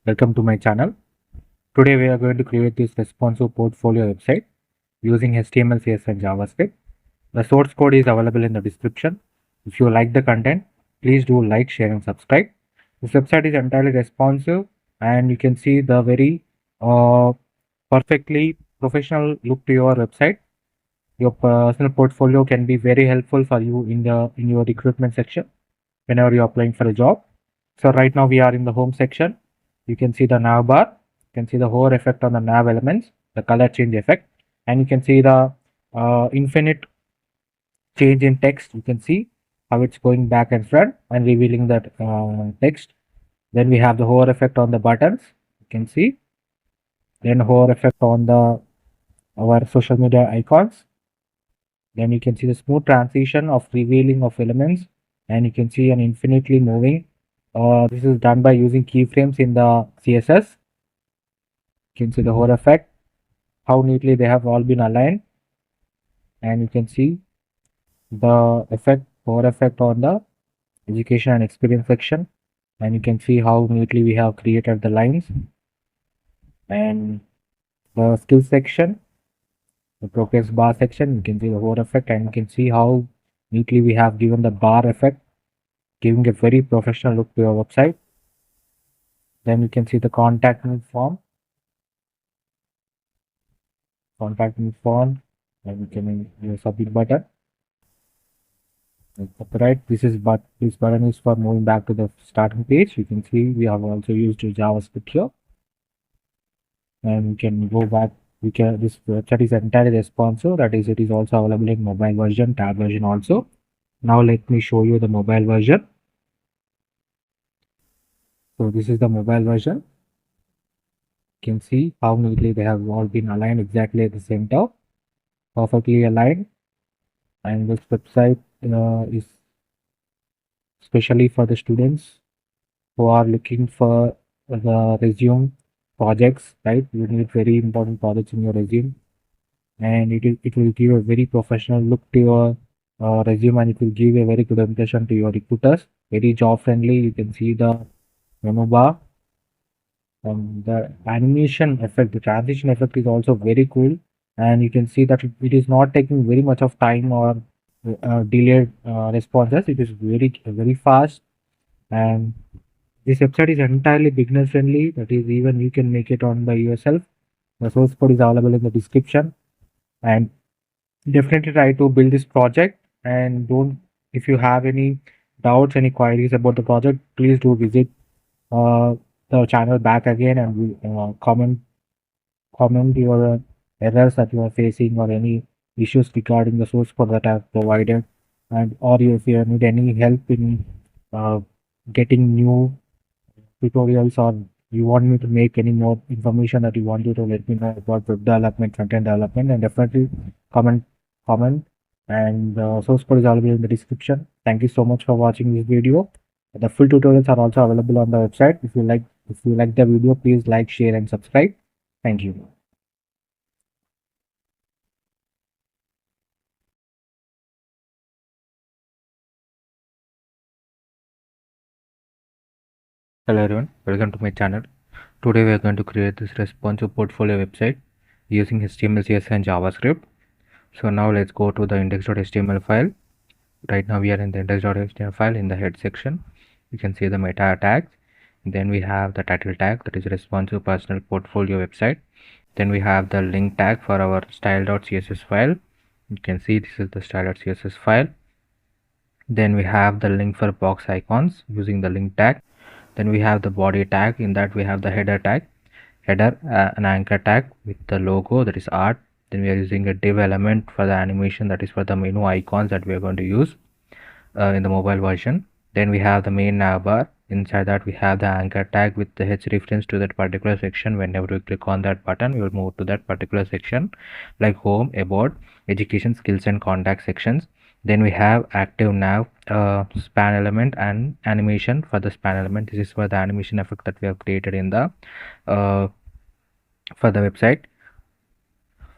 Welcome to my channel. Today we are going to create this responsive portfolio website using HTML, CSS and JavaScript. The source code is available in the description. If you like the content, please do like, share and subscribe. This website is entirely responsive and you can see the very perfectly professional look to your website. Your personal portfolio can be very helpful for you in your recruitment section whenever you're applying for a job. So right now we are in the home section. You can see the nav bar. You can see the hover effect on the nav elements, the color change effect, and you can see the infinite change in text. You can see how it's going back and front and revealing that text. Then we have the hover effect on the buttons. You can see. Then hover effect on the our social media icons. Then you can see the smooth transition of revealing of elements, and you can see an infinitely moving. This is done by using keyframes in the CSS. You can see the hover effect, how neatly they have all been aligned, and you can see the hover effect on the education and experience section, and you can see how neatly we have created the lines, and the skill section, the progress bar section. You can see the hover effect, and you can see how neatly we have given the bar effect, giving a very professional look to your website. Then you can see the contact me form, and you can use submit button. Right, this button is for moving back to the starting page. You can see we have also used JavaScript here, and we can go back. This website is entirely responsive. That is, it is also available in mobile version, tab version also. Now let me show you the mobile version. So this is the mobile version. You can see how neatly they have all been aligned exactly at the center, perfectly aligned. And this website is especially for the students who are looking for the resume projects, right? You need very important projects in your resume, and it will give a very professional look to your resume, and it will give a very good impression to your recruiters. Very job friendly. You can see the menu bar, and the animation effect, the transition effect is also very cool, and you can see that it is not taking very much of time or delayed responses. It is very fast, and this website is entirely beginner friendly. That is, even you can make it on by yourself. The source code is available in the description, and definitely try to build this project. And don't, if you have any doubts, any queries about the project, please do visit the channel back again, and comment your errors that you are facing or any issues regarding the source code that I have provided, and or if you need any help in uh, getting new tutorials, or you want me to make any more information that you want you to let me know about web development, front-end development, and definitely comment, and source code is available in the description. Thank you so much for watching this video. The full tutorials are also available on the website. If you like the video, please like, share and subscribe. Thank you. Hello everyone, welcome to my channel. Today we are going to create this responsive portfolio website using HTML, CSS and JavaScript. So now let's go to the index.html file. Right now we are in the index.html file. In the head section, you can see the meta tags. Then we have the title tag, that is responsive personal portfolio website. Then we have the link tag for our style.css file. You can see this is the style.css file. Then we have the link for box icons using the link tag. Then we have the body tag. In that we have the header tag, an anchor tag with the logo, that is art. Then we are using a div element for the animation, that is for the menu icons that we are going to use in the mobile version. Then we have the main navbar. Inside that we have the anchor tag with the h reference to that particular section. Whenever we click on that button, we will move to that particular section, like home, about, education, skills and contact sections. Then we have active nav span element and animation for the span element. This is for the animation effect that we have created in the for the website.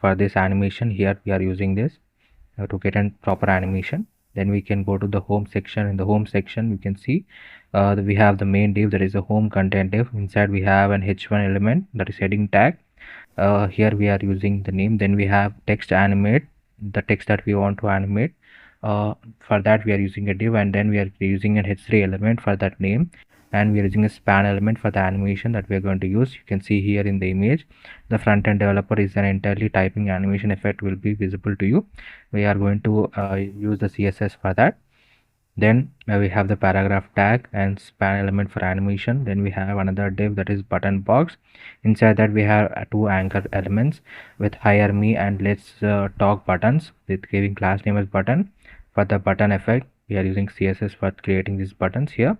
For this animation here, we are using this to get a proper animation. Then we can go to the home section. In the home section, we can see we have the main div, that is a home content div. Inside we have an h1 element, that is heading tag. Here we are using the name. Then we have text animate, the text that we want to animate. For that we are using a div, and then we are using an h3 element for that name, and we are using a span element for the animation that we are going to use. You can see here in the image, the front-end developer is an entirely typing animation effect will be visible to you. We are going to use the CSS for that. Then we have the paragraph tag and span element for animation. Then we have another div, that is button box. Inside that we have two anchor elements with hire me and let's talk buttons, with giving class name as button. For the button effect, we are using CSS for creating these buttons here,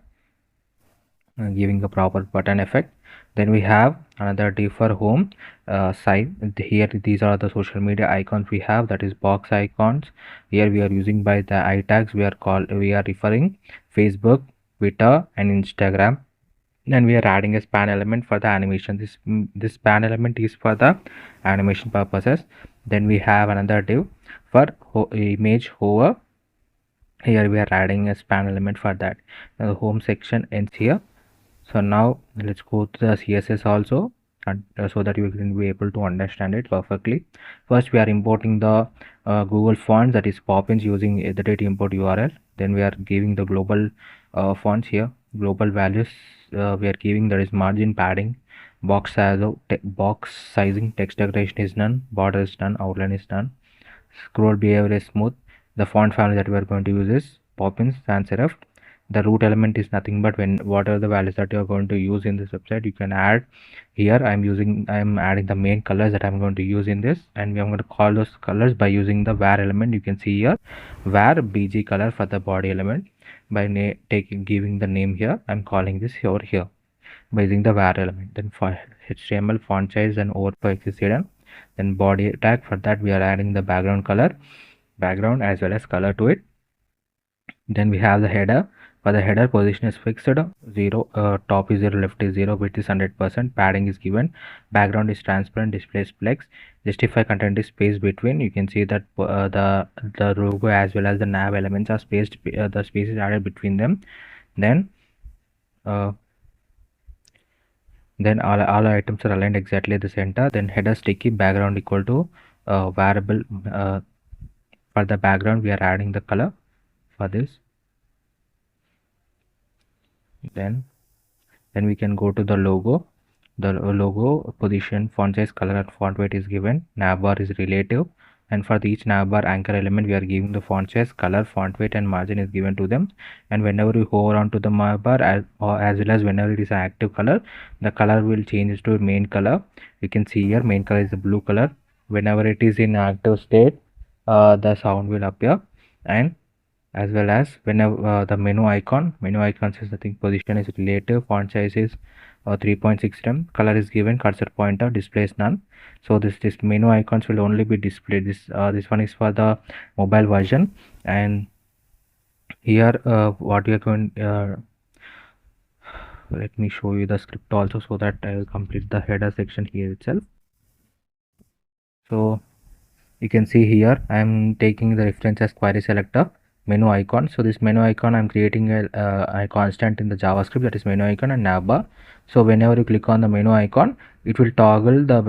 giving a proper button effect. Then we have another div for home site. Here these are the social media icons we have, that is box icons. Here we are using by the I tags, we are referring Facebook, Twitter and Instagram. Then we are adding a span element for the animation. This span element is for the animation purposes. Then we have another div for image hover. Here we are adding a span element for that. Now the home section ends here. So now let's go to the CSS also, and so that you can be able to understand it perfectly. First we are importing the Google fonts, that is Poppins, using the data import URL. Then we are giving the global fonts here, global values we are giving, that is margin, padding, box size, box sizing, text decoration is none, border is none, outline is none, scroll behavior is smooth. The font family that we are going to use is Poppins sans serif. The root element is nothing but whatever the values that you are going to use in this website, you can add here. I'm adding the main colors that I'm going to use in this, and I'm going to call those colors by using the var element. You can see here var bg color for the body element. By giving the name here, I'm calling this over here by using the var element. Then for HTML font size and overflow is hidden. Then body tag, for that we are adding the background color, background as well as color to it. Then we have the header. For the header, position is fixed, 0, top is 0, left is 0, width is 100%, padding is given, background is transparent, displays flex, justify content is spaced between. You can see that the logo as well as the nav elements are spaced, the space is added between them. Then all items are aligned exactly at the center. Then header sticky, background equal to variable. For the background we are adding the color for this. Then we can go to the logo. The logo position, font size, color and font weight is given. Navbar is relative, and for each navbar anchor element we are giving the font size, color, font weight and margin is given to them. And whenever you hover on to the navbar, as well as whenever it is an active color, the color will change to main color. You can see here main color is the blue color. Whenever it is in active state, the sound will appear. And as well as whenever the menu icon says the thing position is relative, font size is 3.6 rem, color is given, cursor pointer, displays none. So this menu icons will only be displayed. This one is for the mobile version. And here what we are going, let me show you the script also, so that I will complete the header section here itself. So you can see here I am taking the reference as query selector, menu icon. So this menu icon I'm creating a constant in the JavaScript, that is menu icon and navbar. So whenever you click on the menu icon, it will toggle the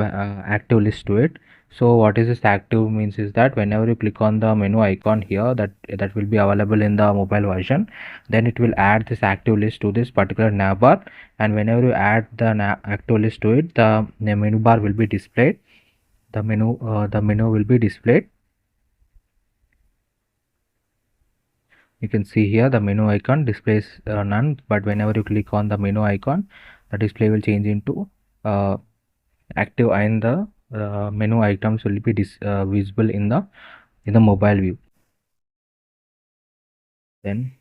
active list to it. So what is this active means is that whenever you click on the menu icon here, that will be available in the mobile version, then it will add this active list to this particular navbar. And whenever you add the active list to it, the menu bar will be displayed. The menu will be displayed. You can see here the menu icon displays none, but whenever you click on the menu icon, the display will change into active, and the menu items will be visible in the mobile view. Then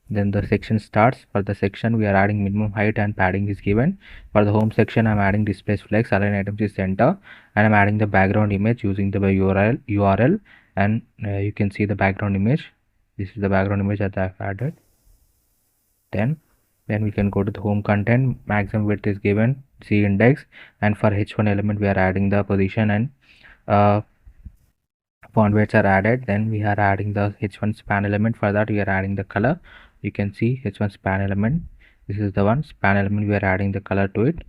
the section starts. For the section we are adding minimum height and padding is given. For the home section I'm adding displays flex, align items is center, and I'm adding the background image using the URL. And you can see the background image. This is the background image that I've added. Then we can go to the home content. Maximum width is given, C index, and for h1 element we are adding the position. And font weights are added. Then we are adding the h1 span element. For that we are adding the color. You can see h1 span element. This is the one span element. We are adding the color to it.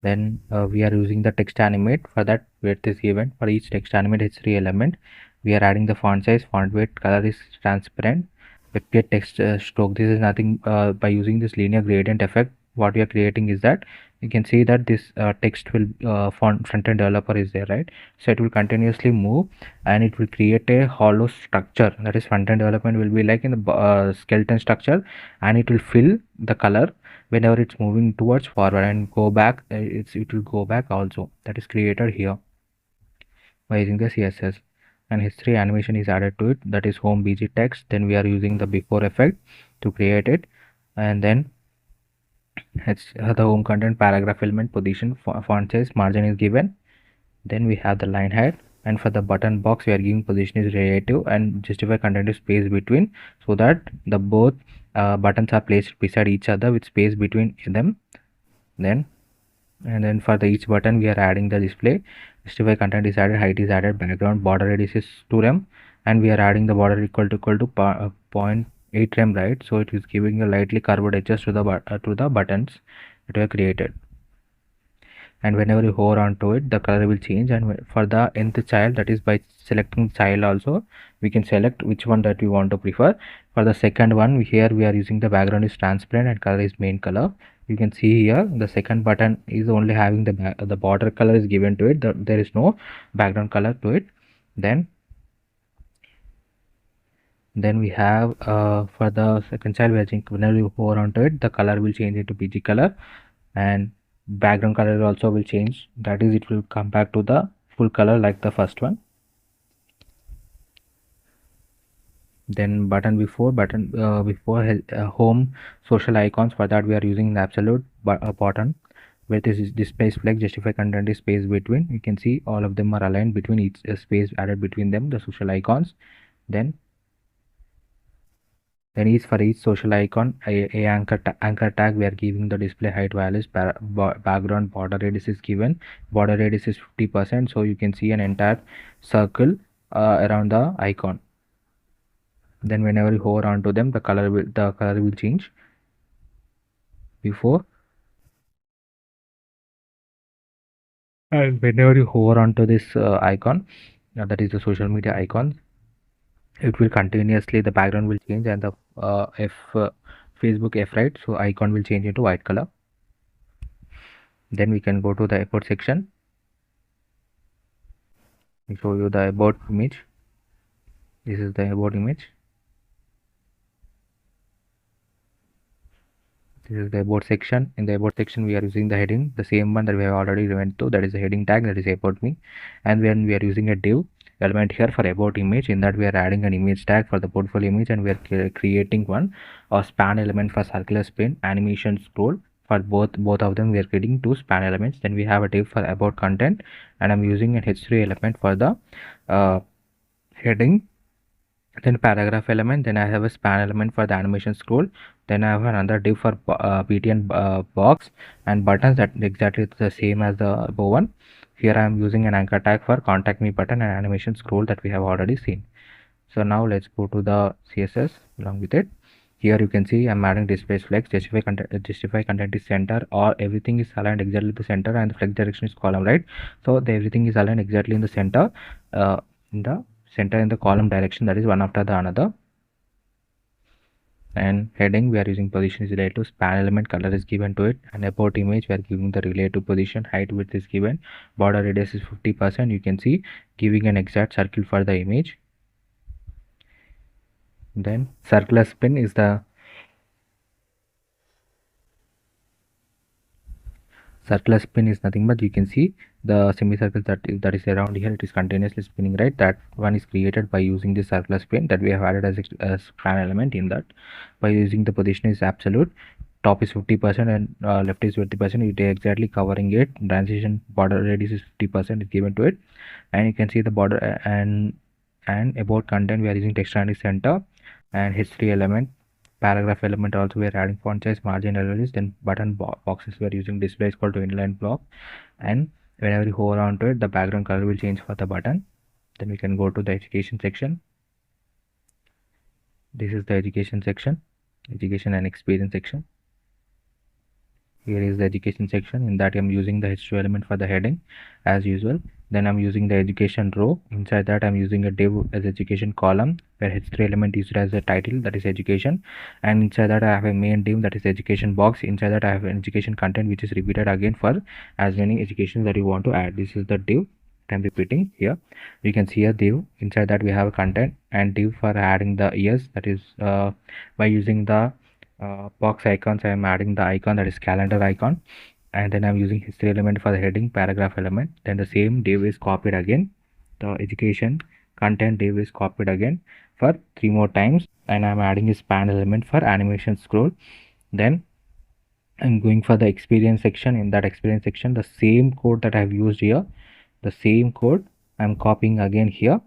Then we are using the text animate. For that width is given. For each text animate h3 element we are adding the font size, font weight, color is transparent, vector text stroke. This is nothing by using this linear gradient effect. What we are creating is that you can see that this text will front-end developer is there, right? So it will continuously move and it will create a hollow structure. That is, front-end development will be like in the skeleton structure, and it will fill the color whenever it's moving towards forward and go back. It will go back also. That is created here by using the CSS. And history animation is added to it, that is home bg text. Then we are using the before effect to create it, and then it's the home content, paragraph element, position, font size, margin is given. Then we have the line height, and for the button box we are giving position is relative and justify content is space between, so that the both buttons are placed beside each other with space between them. Then for the each button we are adding the display, justify content is added, height is added, background border radius is 2 rem, and we are adding the border equal to 0.8 rem, right? So it is giving a lightly curved edges to the buttons that were created. And whenever you hover onto it, the color will change. And for the nth child, that is by selecting child also, we can select which one that we want to prefer. For the second one, here we are using the background is transparent and color is main color. You can see here the second button is only having the border color is given to it. There is no background color to it. Then we have for the second child, whenever you hover onto it, the color will change into PG color, and background color also will change. That is, it will come back to the full color like the first one. Then button before home social icons. For that we are using the absolute button where this is display flex, justify content is space between. You can see all of them are aligned between each space added between them, the social icons. Then each for each social icon a anchor tag, we are giving the display height values, background border radius is given. Border radius is 50%, so you can see an entire circle around the icon. Then whenever you hover onto them, the color will change. Before, and whenever you hover onto this icon, that is the social media icon, it will continuously, the background will change, and the Facebook F, right? So icon will change into white color. Then we can go to the about section. We show you the about image. This is the about image. This is the about section. In the about section we are using the heading, the same one that we have already went to, that is the heading tag, that is about me. And when we are using a div element here for about image, in that we are adding an image tag for the portfolio image, and we are creating one span element for circular spin, animation scroll. For both of them we are creating two span elements. Then we have a div for about content, and I'm using an h3 element for the heading. Then paragraph element, then I have a span element for the animation scroll. Then I have another div for btn box and buttons, that exactly the same as the above one. Here I am using an anchor tag for contact me button and animation scroll that we have already seen. So now let's go to the CSS along with it. Here you can see I'm adding display flex, justify content is center, or everything is aligned exactly the center, and the flex direction is column, right? So everything is aligned exactly in the center, in the column direction, that is one after the another. And heading, we are using position is related to, span element color is given to it, and about image we are giving the relative position, height width is given, border radius is 50%. You can see giving an exact circle for the image. Then circular spin is the circular spin is nothing but, you can see the semicircle that is around here, it is continuously spinning, right? That one is created by using this circular spin that we have added as a span element. In that, by using the position is absolute, top is 50% and left is 50%, it is exactly covering it. Transition border radius is 50% is given to it, and you can see the border and about content we are using text and center, and history element, paragraph element also we are adding font size, margin analysis. Then button boxes we are using display is equal to inline block, and whenever you hover onto it, the background color will change for the button. Then we can go to the education section. This is the education section, education and experience section. Here is the education section. In that I'm using the h2 element for the heading as usual. Then I'm using the education row. Inside that I'm using a div as education column where h3 element is used as a title, that is education, and inside that I have a main div, that is education box. Inside that I have an education content which is repeated again for as many educations that you want to add. This is the div I'm repeating here. You can see a div. Inside that we have a content and div for adding the years, that is by using the box icons. I am adding the icon, that is calendar icon, and then I'm using history element for the heading, paragraph element. Then the same div is copied again, the education content div is copied again for 3 more times, and I'm adding a span element for animation scroll. Then I'm going for the experience section. In that experience section, the same code that I've used here, the same code I'm copying again here,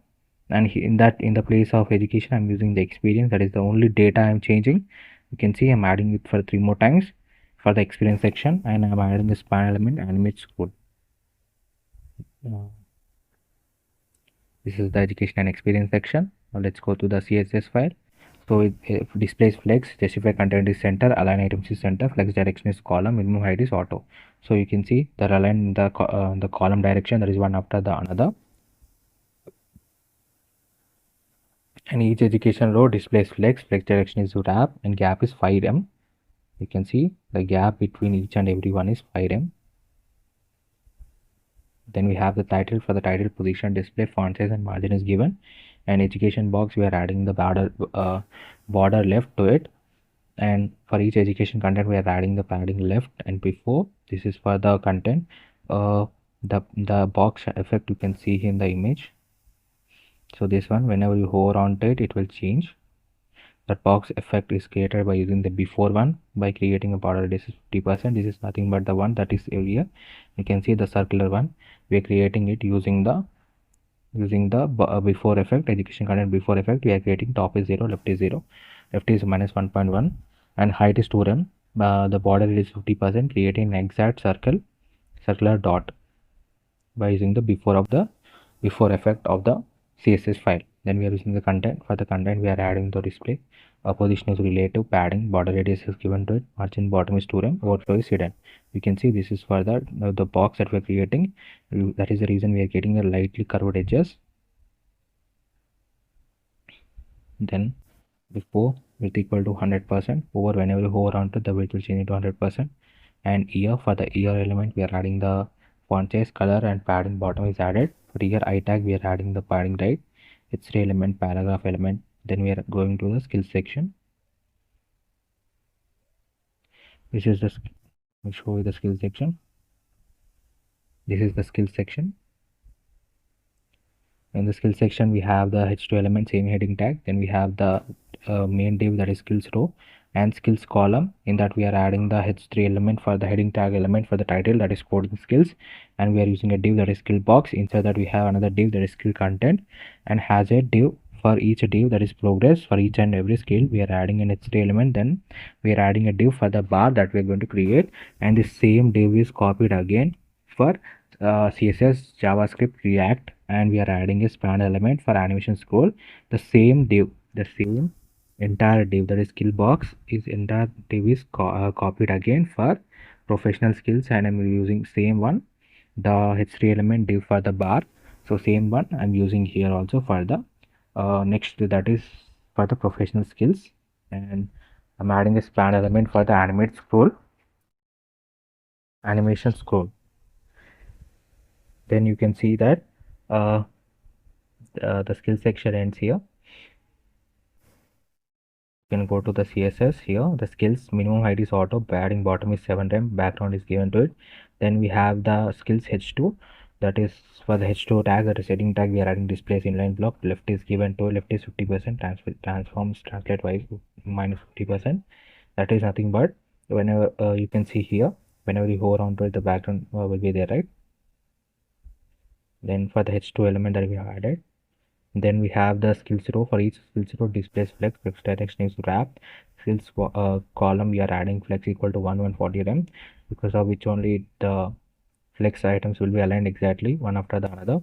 and in the place of education I'm using the experience, that is the only data I'm changing. You can see I'm adding it for 3 more times for the experience section, and I'm adding the span element animate scroll. This is the education and experience section. Now let's go to the CSS file. So it displays flex, justify content is center, align items is center, flex direction is column, minimum height is auto. So you can see the align the column direction, that is one after the another, and each education row displays flex direction is wrap, and gap is 5 em. You can see the gap between each and every one is 5 em. Then we have the title. For the title, position, display, font size and margin is given, and education box we are adding the border left to it, and for each education content we are adding the padding left and before. This is for the content. The box effect you can see in the image. So this one, whenever you hover onto it, it will change. That box effect is created by using the before one, by creating a border radius 50%. This is nothing but the one that is here. You can see the circular one. We are creating it using the before effect, education content before effect. We are creating top is 0, left is 0, left is minus 1.1, and height is 2 em. The border is 50%, creating an exact circular dot by using the before effect of the CSS file. Then we are using the content. For the content we are adding the display. Position is relative, padding, border radius is given to it, margin bottom is 2 em, overflow is hidden. You can see this is for the box that we are creating. That is the reason we are getting a lightly curved edges. Then before width equal to 100%, over whenever you hover onto the width will change to 100%. And ear, for the ear element we are adding the font size, color and padding bottom is added. For ear I tag we are adding the padding right, history element, paragraph element. Then we are going to the skills section. This is the I'll show you the skills section. This is the skills section. In the skills section we have the h2 element, same heading tag. Then we have the main div, that is skills row, and skills column. In that we are adding the h3 element for the heading tag element for the title, that is coding skills, and we are using a div, that is skill box. Inside that we have another div, that is skill content, and has a div for each div, that is progress. For each and every skill we are adding an h3 element. Then we are adding a div for the bar that we are going to create, and the same div is copied again for CSS, JavaScript, React, and we are adding a span element for animation scroll. The same div, the same entire div, that is skill box, is entire div is copied again for professional skills, and I'm using same one, the h3 element div for the bar. So same one I'm using here also for the next, that is for the professional skills, and I'm adding a span element for the animation scroll. Then you can see that the skill section ends here. You can go to the CSS here. The skills, minimum height is auto, padding bottom is 7 em, background is given to it. Then we have the skills h2, that is for the h2 tag, that is heading tag. We are adding displays inline block, left is given to, left is 50%, transforms translate wise minus 50%. That is nothing but whenever you can see here, whenever you hover onto it, the background will be there, right? Then for the h2 element that we have added, then we have the skills row. For each skills row displays flex direction is wrap. Skills column we are adding flex equal to 140 em, because of which only the flex items will be aligned exactly one after the another.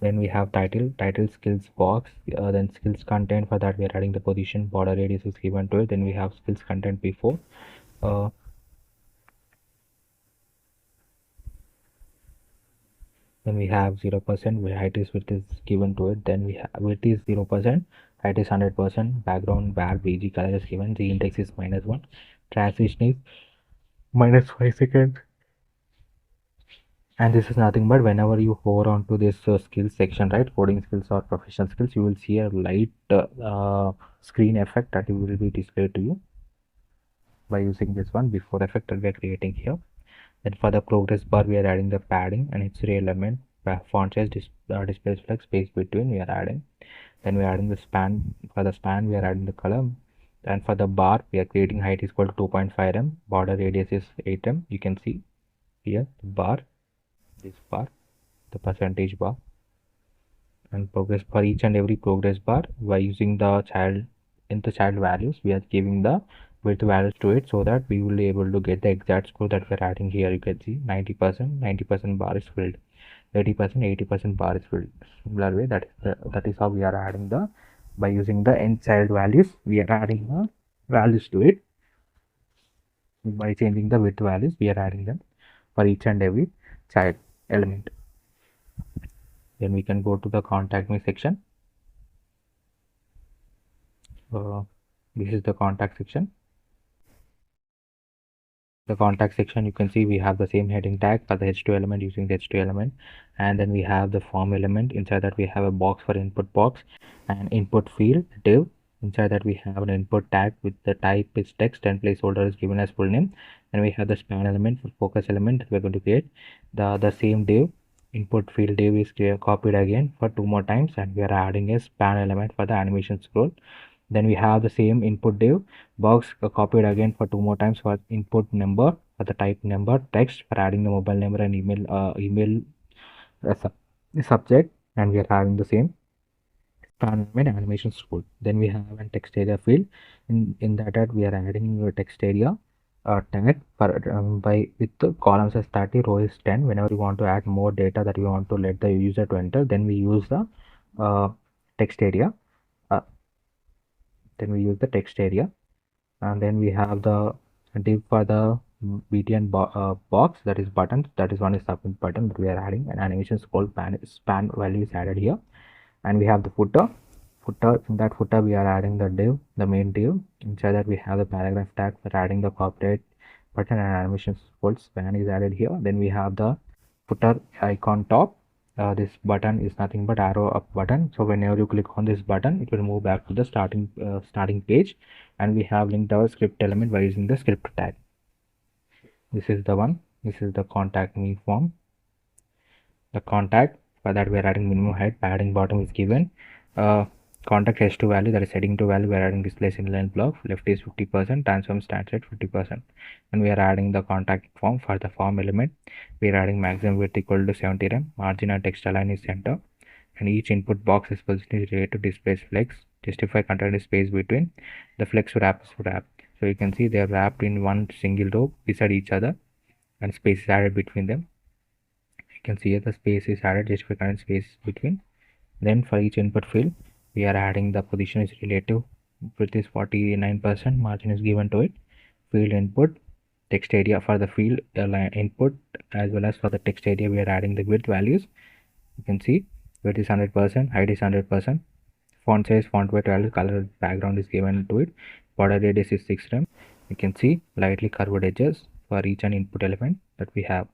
Then we have title skills box, then skills content. For that we are adding the position, border radius is given to it. Then we have skills content before. Then we have 0%, where height is width is given to it. Then we have width is 0%, height is 100%, background bar bg color is given, the index is -1, transition is -5 seconds. And this is nothing but whenever you hover onto this skills section, right, coding skills or professional skills, you will see a light screen effect that will be displayed to you by using this one before effect that we are creating here. Then for the progress bar, we are adding the padding and its real element, font size, display flex, space between we are adding. Then we are adding the span. For the span, we are adding the color. And for the bar, we are creating height is equal to 2.5 m, border radius is 8 m. You can see here the bar, this bar, the percentage bar, and progress for each and every progress bar by using the child values. We are giving the width values to it so that we will be able to get the exact score that we are adding here. You can see 90% bar is filled, 80% bar is filled. Similar way, that is how we are adding the, by using the end child values, we are adding the values to it. By changing the width values, we are adding them for each and every child element. Then we can go to the contact me section. This is the contact section. The contact section, you can see we have the same heading tag for the h2 element using the h2 element, and then we have the form element. Inside that we have a box for input box and input field div. Inside that we have an input tag with the type is text and placeholder is given as full name. And we have the span element for focus element that we're going to create. The same div, input field div, is copied again for 2 more times, and we are adding a span element for the animation scroll. Then we have the same input div box copied again for 2 more times for input number, for the type number, text for adding the mobile number and email subject, and we are having the same span element animation scroll. Then we have a text area field. In that we are adding a text area tag for by with the columns as 30, row is 10. Whenever you want to add more data that you want to let the user to enter, then we use the text area. And then we have the div for the btn box, that is buttons. That is one is submit button that we are adding, and animation scroll span value is added here. And we have the footer. In that footer we are adding the div, the main div. Inside that we have the paragraph tag for adding the copyright button, and animation scroll span is added here. Then we have the footer icon top. This button is nothing but arrow up button, so whenever you click on this button, it will move back to the starting page. And we have linked our script element by using the script tag. This is the one. This is the contact me form. The contact, for that we are adding minimum height, padding bottom is given. Contact h2 value, that is heading to value, we are adding displays inline block, left is 50%, transform stands at 50%. And we are adding the contact form. For the form element, we are adding maximum width equal to 70 rem, margin and text align is center, and each input box is positioned related to displays flex, justify content space between, the flex wrap is wrap. So you can see they are wrapped in one single row beside each other, and space is added between them. You can see here the space is added, justify content space between. Then for each input field, we are adding the position is relative, width is 49%, margin is given to it, field input, text area for the field input, as well as for the text area we are adding the width values. You can see width is 100%, height is 100%, font size, font weight value, color background is given to it, border radius is 6 rem. You can see lightly curved edges for each and input element that we have.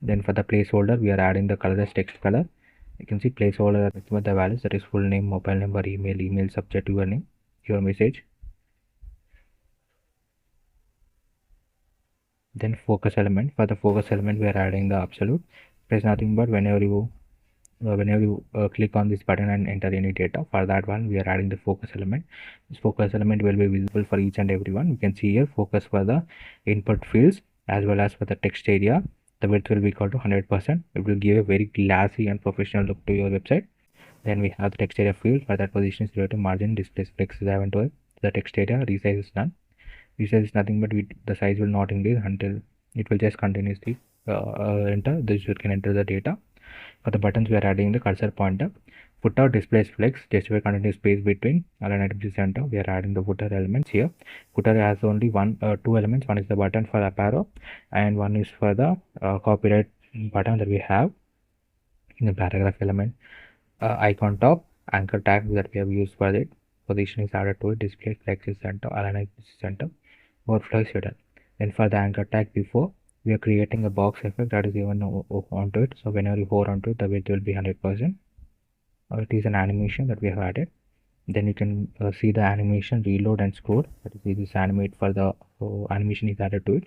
Then for the placeholder, we are adding the color as text color. You can see placeholder with the values, that is full name, mobile number, email subject, your name, your message. Then focus element, for the focus element we are adding the absolute. It is nothing but whenever you click on this button and enter any data, for that one we are adding the focus element. This focus element will be visible for each and every one. You can see here focus for the input fields as well as for the text area. The width will be equal to 100%. It will give a very classy and professional look to your website. Then we have the text area field. For that position is relative, margin, display flex is given to it. The text area resize is none. Resize is nothing but the size will not increase until it will just continuously enter. The user can enter the data. For the buttons, we are adding the cursor pointer. Footer displays flex, justify continuous space between align item to center. We are adding the footer elements here. Footer has only two elements. One is the button for up arrow, and one is for the copyright button that we have in the paragraph element. Icon top, anchor tag that we have used for it. Position is added to it. Display flex is center, align item is center. Overflow is hidden. Then for the anchor tag before, we are creating a box effect that is given onto it. So whenever you hover onto it, the width will be 100%. It is an animation that we have added. Then you can see the animation reload and scroll. That is this animate for the animation is added to it.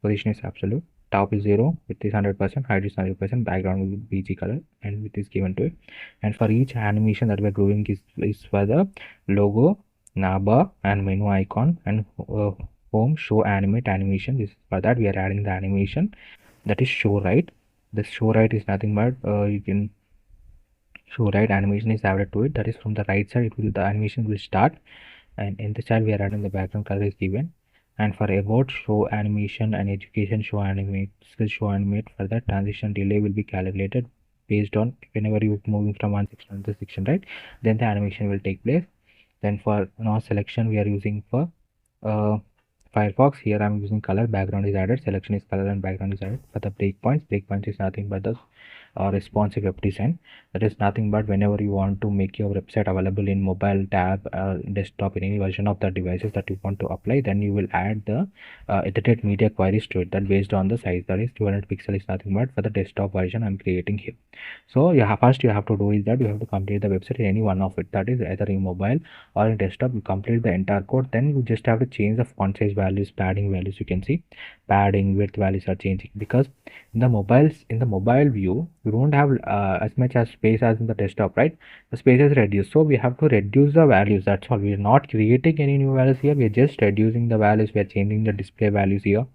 Position is absolute. Top is 0, width is 100%, height is 100%, background will be BG color, and width is given to it. And for each animation that we are doing is for the logo, navbar, and menu icon, and home, show, animate, animation. This for that we are adding the animation that is show right. The show right is nothing but you can show right animation is added to it. That is from the right side, the animation will start, and in the child we are adding the background color is given. And for about show animation and education show animate, skill show animate, for that transition delay will be calculated based on whenever you moving from one section to the section, right? Then the animation will take place. Then for now selection we are using for Firefox. Here I am using color, background is added, selection is color and background is added. For the breakpoints is nothing but the responsive web design. That is nothing but whenever you want to make your website available in mobile, tab, desktop, in any version of the devices that you want to apply, then you will add the edited media queries to it. That based on the size, that is 200 pixel is nothing but for the desktop version I'm creating here. So first you have to do is that you have to complete the website in any one of it, that is either in mobile or in desktop. You complete the entire code, then you just have to change the font size values, padding values. You can see padding, width values are changing because in the mobile view you don't have as much as space as in the desktop, right? The space is reduced, so we have to reduce the values. That's all. We are not creating any new values here, we are just reducing the values. We are changing the display values here.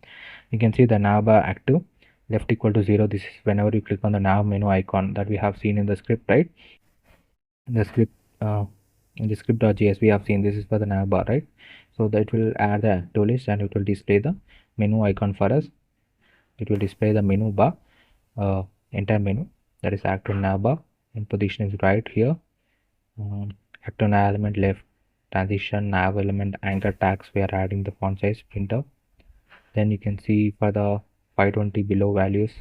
You can see the navbar active, left equal to 0. This is whenever you click on the nav menu icon that we have seen in the script, right? In the script.js we have seen this is for the navbar, right? So that will add the active list and it will display the menu icon for us. It will display the menu bar, entire menu, that is active navbar, and position is right here. Active nav element left, transition nav element, anchor tags, we are adding the font size, printer. Then you can see for the 520 below values,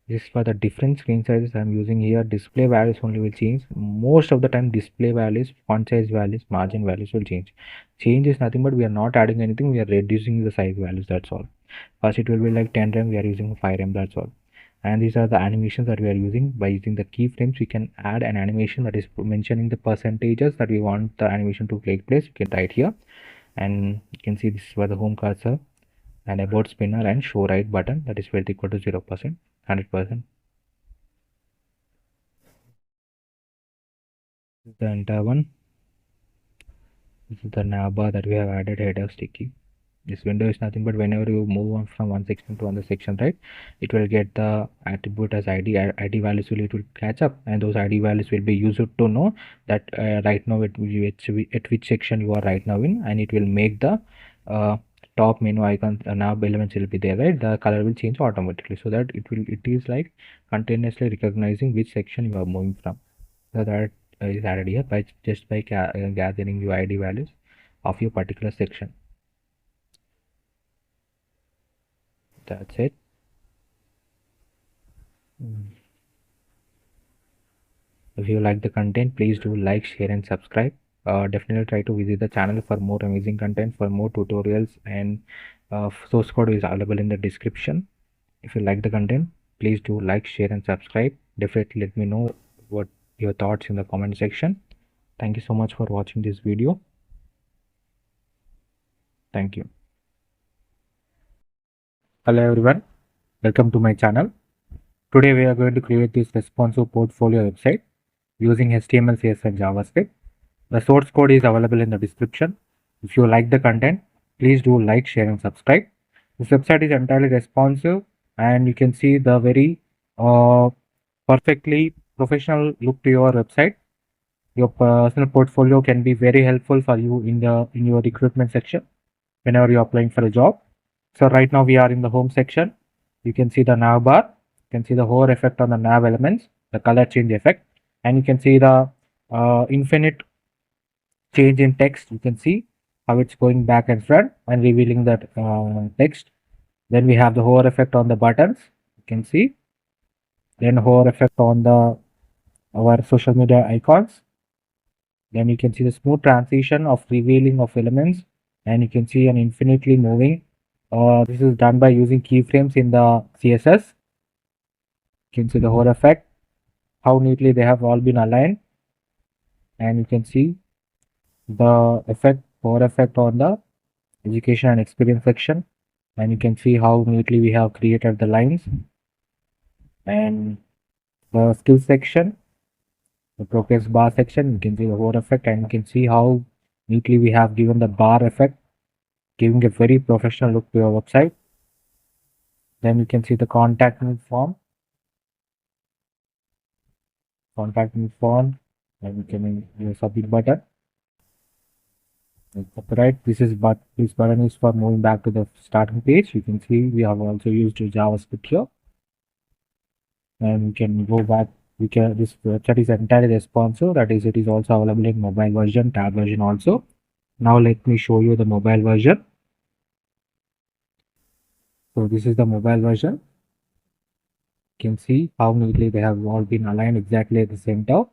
this is for the different screen sizes I'm using here. Display values only will change. Most of the time display values, font size values, margin values will change. Change is nothing but we are not adding anything, we are reducing the size values, that's all. First it will be like 10 rem, we are using 5 rem, that's all. And these are the animations that we are using. By using the keyframes we can add an animation that is mentioning the percentages that we want the animation to take place. You can write here, and you can see this is for the home cursor and about spinner and show right button, that is width equal to 0%, 100%. This is the entire one. This is the navbar that we have added, header sticky. This window is nothing but whenever you move on from one section to another section, right, it will get the attribute as id values it will catch up, and those id values will be used to know that right now at which section you are right now in, and it will make the top menu icon nav elements will be there, right? The color will change automatically, so that it is like continuously recognizing which section you are moving from. So that is added here by gathering your id values of your particular section. That's it. If you like the content, please do like, share and subscribe. Definitely try to visit the channel for more amazing content, for more tutorials, and source code is available in the description. If you like the content, please do like, share and subscribe. Definitely let me know what your thoughts in the comment section. Thank you so much for watching this video. Thank you. Hello everyone, welcome to my channel. Today we are going to create this responsive portfolio website using HTML, CSS and JavaScript. The source code is available in the description. If you like the content, please do like, share and subscribe. This website is entirely responsive, and you can see the very perfectly professional look to your website. Your personal portfolio can be very helpful for you in your recruitment section whenever you're applying for a job. So right now we are in the home section. You can see the navbar. can see the hover effect on the nav elements, the color change effect, and you can see the infinite change in text. You can see how it's going back and front and revealing that text. Then we have the hover effect on the buttons. You can see. Then hover effect on the our social media icons. Then you can see the smooth transition of revealing of elements, and you can see an infinitely moving. This is done by using keyframes in the CSS. You can see the hover effect, how neatly they have all been aligned, and you can see the hover effect on the education and experience section, and you can see how neatly we have created the lines. And the skill section, the progress bar section, you can see the hover effect, and you can see how neatly we have given the bar effect, giving a very professional look to your website. Then you can see the contact me form, and you can use submit button. Right, this button is for moving back to the starting page. You can see we have also used JavaScript here, and we can go back. This website is entirely responsive. That is, it is also available in mobile version, tab version also. Now let me show you the mobile version. So this is the mobile version. You can see how neatly they have all been aligned exactly at the center,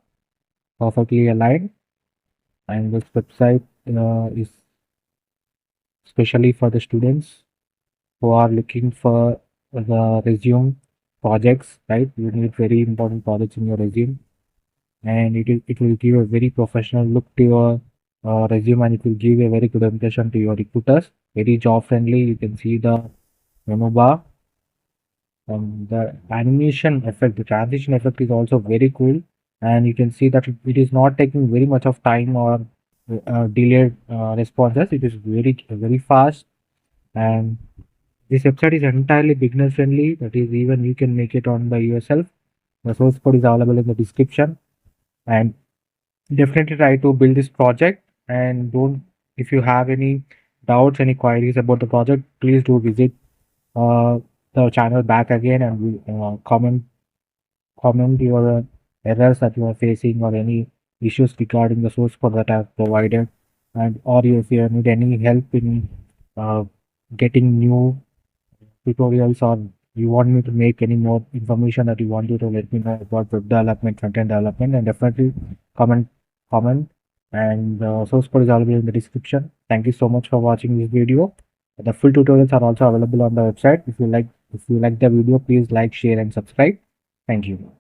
perfectly aligned. And this website is especially for the students who are looking for the resume projects, right? You need very important projects in your resume, and it will give a very professional look to your resume, and it will give a very good impression to your recruiters. Very job friendly. You can see the menu bar, and the animation effect, the transition effect is also very cool, and you can see that it is not taking very much of time or delayed responses. It is very fast, and this website is entirely beginner friendly. That is, even you can make it on by yourself. The source code is available in the description, and definitely try to build this project. And don't, if you have any doubts, any queries about the project, please do visit the channel back again, and comment your errors that you are facing or any issues regarding the source code that I have provided, and or if you need any help in uh, getting new tutorials, or you want me to make any more information that you want you to let me know about web development, front-end development, and definitely comment, and source code is available in the description. Thank you so much for watching this video. The full tutorials are also available on the website. If you like the video, please like, share, and subscribe. Thank you.